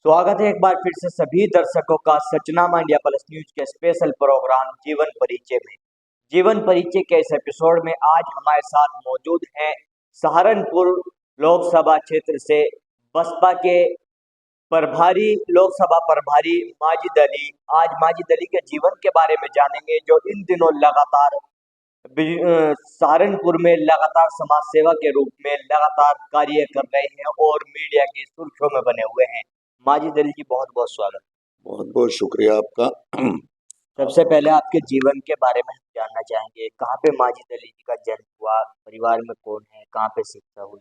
स्वागत है एक बार फिर से सभी दर्शकों का सचनामा इंडिया प्लस न्यूज के स्पेशल प्रोग्राम जीवन परिचय में। जीवन परिचय के इस एपिसोड में आज हमारे साथ मौजूद हैं सहारनपुर लोकसभा क्षेत्र से बसपा के प्रभारी लोकसभा प्रभारी माजिद अली। आज माजिद अली के जीवन के बारे में जानेंगे, जो इन दिनों लगातार सहारनपुर में लगातार समाज सेवा के रूप में लगातार कार्य कर रहे हैं और मीडिया की सुर्खियों में बने हुए हैं। माजिद अली जी, बहुत बहुत स्वागत। बहुत बहुत शुक्रिया आपका। सबसे पहले आपके जीवन के बारे में हम जानना चाहेंगे। कहाँ पे माजिद अली जी का जन्म हुआ, परिवार में कौन है, कहाँ पे शिक्षा हुई?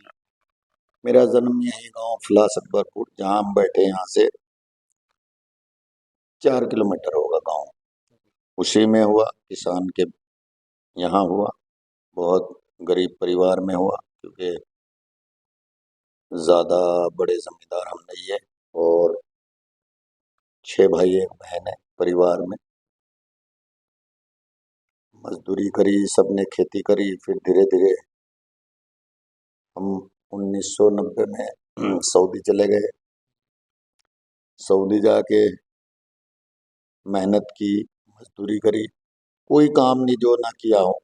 मेरा जन्म यही गांव फलास अकबरपुर, जहाँ हम बैठे यहाँ से 4 किलोमीटर होगा गांव, उसी में हुआ। किसान के यहाँ हुआ। बहुत गरीब परिवार में हुआ, क्योंकि ज़्यादा बड़े जमींदार हम नहीं है और 6 भाई 1 बहन है परिवार में। मजदूरी करी, सबने खेती करी। फिर धीरे धीरे हम 1990 में सऊदी चले गए। सऊदी जाके मेहनत की, मजदूरी करी, कोई काम नहीं जो ना किया हो,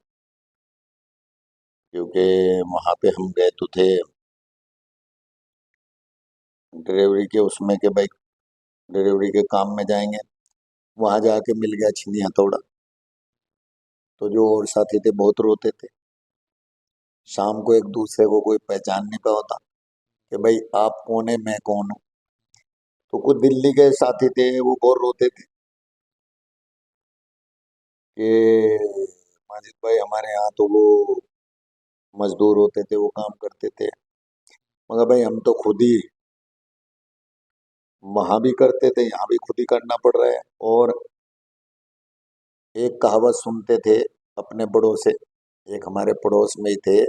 क्योंकि वहाँ पे हम गए तो थे डिलीवरी के उसमें के भाई डिलीवरी के काम में जाएंगे। वहाँ जाके मिल गया छीनी हथौड़ा, तो जो और साथी थे बहुत रोते थे। शाम को एक दूसरे को कोई पहचान नहीं पाता होता कि भाई आप कौन है, मैं कौन हूँ। तो कुछ दिल्ली के साथी थे, वो बहुत रोते थे कि माजिद भाई हमारे यहाँ तो वो मजदूर होते थे, वो काम करते थे, मगर भाई हम तो खुद ही वहां भी करते थे, यहाँ भी खुद ही करना पड़ रहा है। और एक कहावत सुनते थे अपने बड़ों से। एक हमारे पड़ोस में ही थे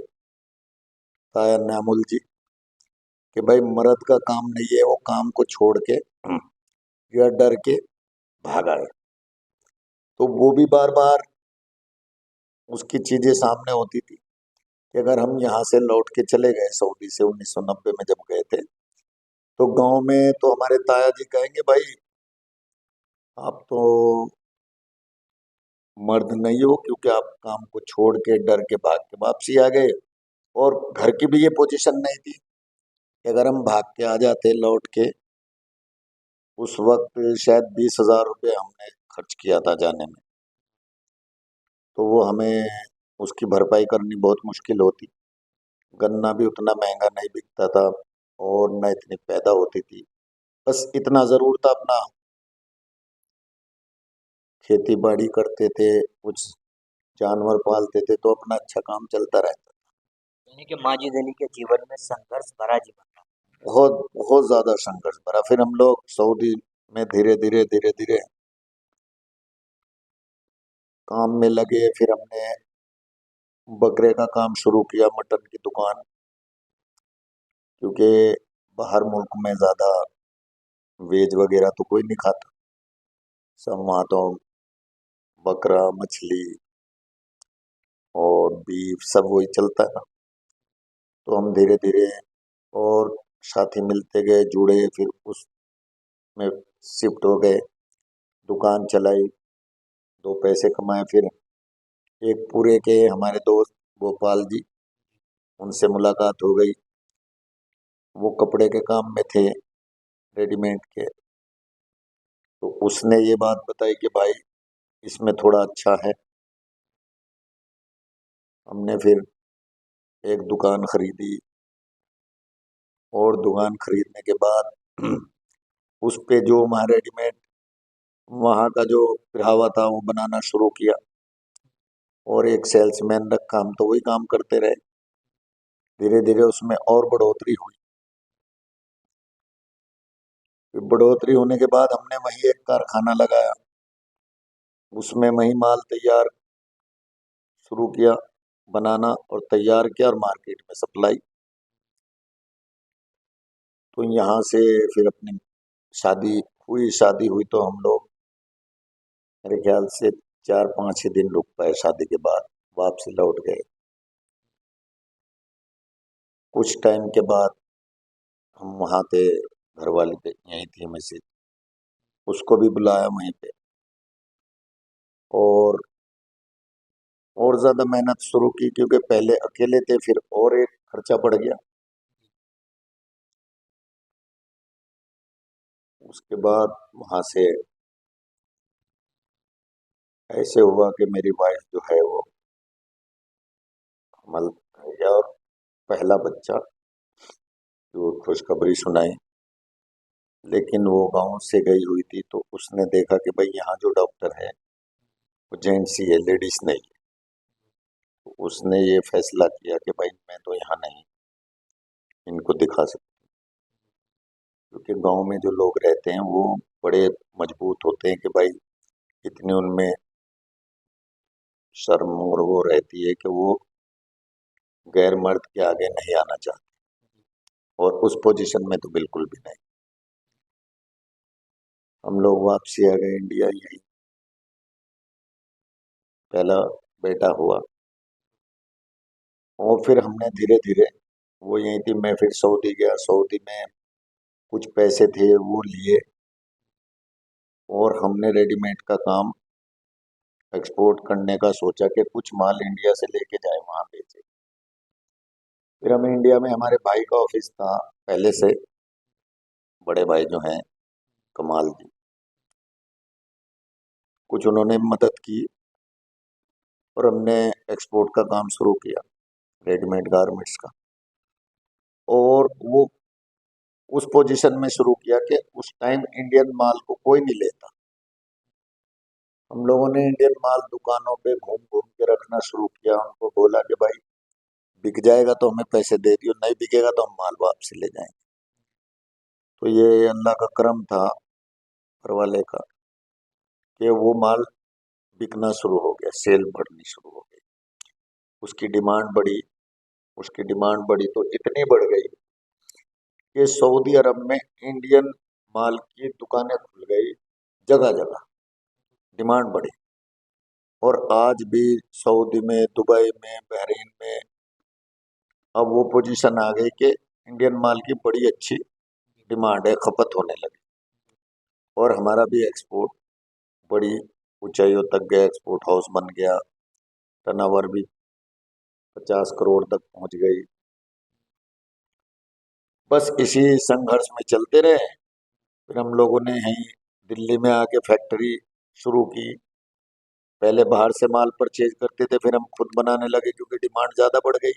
ताया न्यामुल जी, कि भाई मर्द का काम नहीं है वो काम को छोड़ के या डर के भागा है। तो वो भी बार बार उसकी चीजें सामने होती थी कि अगर हम यहाँ से लौट के चले गए सऊदी से 1990 में जब गए थे, तो गांव में तो हमारे ताया जी कहेंगे भाई आप तो मर्द नहीं हो, क्योंकि आप काम को छोड़ के डर के भाग के वापसी आ गए। और घर की भी ये पोजीशन नहीं थी कि अगर हम भाग के आ जाते लौट के। उस वक्त शायद 20,000 रुपये हमने खर्च किया था जाने में, तो वो हमें उसकी भरपाई करनी बहुत मुश्किल होती। गन्ना भी उतना महंगा नहीं बिकता था और न इतनी पैदा होती थी। बस इतना ज़रूर था, अपना खेती बाड़ी करते थे, कुछ जानवर पालते थे, तो अपना अच्छा काम चलता रहता। यानी कि माजिद अली के जीवन में संघर्ष भरा जीवन था। बहुत बहुत ज़्यादा संघर्ष भरा। फिर हम लोग सऊदी में धीरे धीरे धीरे धीरे काम में लगे। फिर हमने बकरे का काम शुरू किया, मटन की दुकान, क्योंकि बाहर मुल्क में ज़्यादा वेज वगैरह तो कोई नहीं खाता। सब वहाँ तो बकरा, मछली और बीफ सब वही चलता है ना। तो हम धीरे धीरे और साथी मिलते गए, जुड़े, फिर उसमें शिफ्ट हो गए, दुकान चलाई, 2 पैसे कमाए। फिर एक पूरे के हमारे दोस्त गोपाल जी, उनसे मुलाकात हो गई। वो कपड़े के काम में थे, रेडीमेड के। तो उसने ये बात बताई कि भाई इसमें थोड़ा अच्छा है। हमने फिर एक दुकान खरीदी और दुकान खरीदने के बाद उस पे जो हमारा रेडीमेड वहाँ का जो पिरावा था वो बनाना शुरू किया। और एक सेल्समैन रखा, हम तो वही काम करते रहे। धीरे धीरे उसमें और बढ़ोतरी हुई। फिर बढ़ोतरी होने के बाद हमने वही एक कारखाना लगाया, उसमें वही माल तैयार शुरू किया बनाना, और तैयार किया और मार्केट में सप्लाई। तो यहाँ से फिर अपनी शादी हुई तो हम लोग मेरे ख्याल से 4-5 ही दिन रुक पाए। शादी के बाद वापसी लौट गए। कुछ टाइम के बाद हम वहाँ थे घर वाली पे यहीं थी मैसेज, उसको भी बुलाया वहीं पे, और ज़्यादा मेहनत शुरू की, क्योंकि पहले अकेले थे, फिर और एक खर्चा बढ़ गया। उसके बाद वहां से ऐसे हुआ कि मेरी वाइफ जो है वो हमल कर गया, और पहला बच्चा जो खुशखबरी सुनाई, लेकिन वो गांव से गई हुई थी, तो उसने देखा कि भाई यहाँ जो डॉक्टर है वो जेंट्स ही है, लेडीज नहीं है। तो उसने ये फैसला किया कि भाई मैं तो यहाँ नहीं इनको दिखा सकता, क्योंकि गांव में जो लोग रहते हैं वो बड़े मजबूत होते हैं कि भाई इतनी उनमें शर्म और वो रहती है कि वो गैर मर्द के आगे नहीं आना चाहते, और उस पोजीशन में तो बिल्कुल भी नहीं। हम लोग वापसी आ गए इंडिया, यही पहला बेटा हुआ, और फिर हमने धीरे धीरे, वो यहीं थी, मैं फिर सऊदी गया, सऊदी में कुछ पैसे थे वो लिए, और हमने रेडीमेड का काम एक्सपोर्ट करने का सोचा कि कुछ माल इंडिया से लेके जाए वहां बेचे। फिर हम इंडिया में, हमारे भाई का ऑफिस था पहले से, बड़े भाई जो हैं कमाल जी, कुछ उन्होंने मदद की, और हमने एक्सपोर्ट का काम शुरू किया, रेडीमेड गारमेंट्स का। और वो उस पोजीशन में शुरू किया कि उस टाइम इंडियन माल को कोई नहीं लेता। हम लोगों ने इंडियन माल दुकानों पे घूम घूम के रखना शुरू किया, उनको बोला कि भाई बिक जाएगा तो हमें पैसे दे दियो, नहीं बिकेगा तो हम माल वापस ले जाएंगे। तो ये अल्लाह का करम था ऊपर वाले का, कि वो माल बिकना शुरू हो गया, सेल बढ़नी शुरू हो गई, उसकी डिमांड बढ़ी, उसकी डिमांड बढ़ी तो इतनी बढ़ गई कि सऊदी अरब में इंडियन माल की दुकानें खुल गई जगह जगह, डिमांड बढ़ी। और आज भी सऊदी में, दुबई में, बहरीन में अब वो पोजीशन आ गई कि इंडियन माल की बड़ी अच्छी डिमांड है, खपत होने लगी, और हमारा भी एक्सपोर्ट बड़ी ऊंचाइयों तक गया, एक्सपोर्ट हाउस बन गया, टर्नओवर भी 50 करोड़ तक पहुंच गई। बस इसी संघर्ष में चलते रहे। फिर हम लोगों ने यहीं दिल्ली में आके फैक्ट्री शुरू की। पहले बाहर से माल परचेज करते थे, फिर हम खुद बनाने लगे क्योंकि डिमांड ज़्यादा बढ़ गई।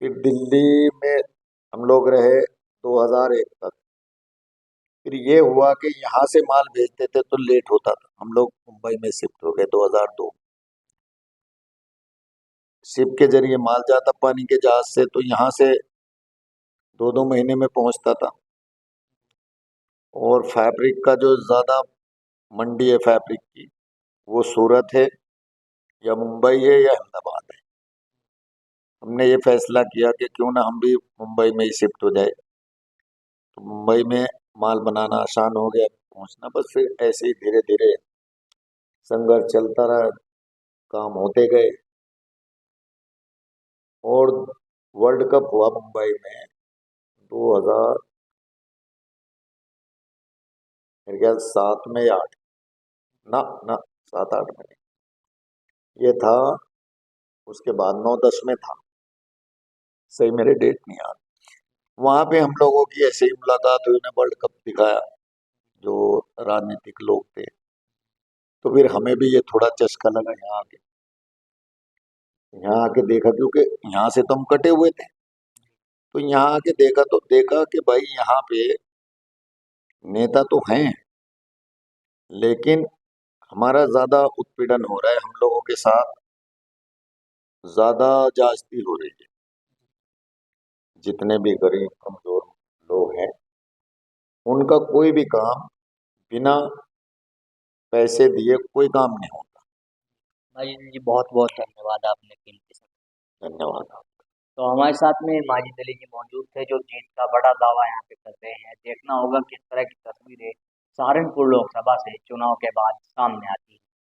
फिर दिल्ली में हम लोग रहे 2001 तक। फिर ये हुआ कि यहाँ से माल भेजते थे तो लेट होता था, हम लोग मुंबई में शिफ्ट हो गए 2002। शिप के जरिए माल जाता पानी के जहाज से, तो यहाँ से 2-2 महीने में पहुंचता था। और फैब्रिक का जो ज़्यादा मंडी है फैब्रिक की, वो सूरत है या मुंबई है या अहमदाबाद है। हमने ये फैसला किया कि क्यों ना हम भी मुंबई में ही शिफ्ट हो जाए, तो मुंबई में माल बनाना आसान हो गया पहुंचना। बस फिर ऐसे ही धीरे धीरे संघर्ष चलता रहा, काम होते गए, और वर्ल्ड कप हुआ मुंबई में 2000 मेरे ख्याल 7 में या 8, ना ना 7-8 में नहीं, ये था उसके बाद 9-10 में था, सही मेरे डेट नहीं याद। वहां पे हम लोगों की ऐसे ही मुलाकात हुई, उन्हें वर्ल्ड कप दिखाया जो राजनीतिक लोग थे। तो फिर हमें भी ये थोड़ा चस्का लगा यहाँ आके, यहाँ आके देखा, क्योंकि यहाँ से तो हम कटे हुए थे। तो यहाँ आके देखा तो देखा कि भाई यहाँ पे नेता तो हैं, लेकिन हमारा ज्यादा उत्पीड़न हो रहा है, हम लोगों के साथ ज्यादा जास्ती हो रही है। जितने भी गरीब कमजोर लोग हैं, उनका कोई भी काम बिना पैसे दिए कोई काम नहीं होता। माजिद जी, बहुत बहुत धन्यवाद, आपने कीमती समय। धन्यवाद। तो हमारे साथ में माजिद अली जी मौजूद थे, जो जीत का बड़ा दावा यहाँ पे कर रहे हैं। देखना होगा किस तरह की तस्वीरें सहारनपुर लोकसभा से चुनाव के बाद सामने आती है।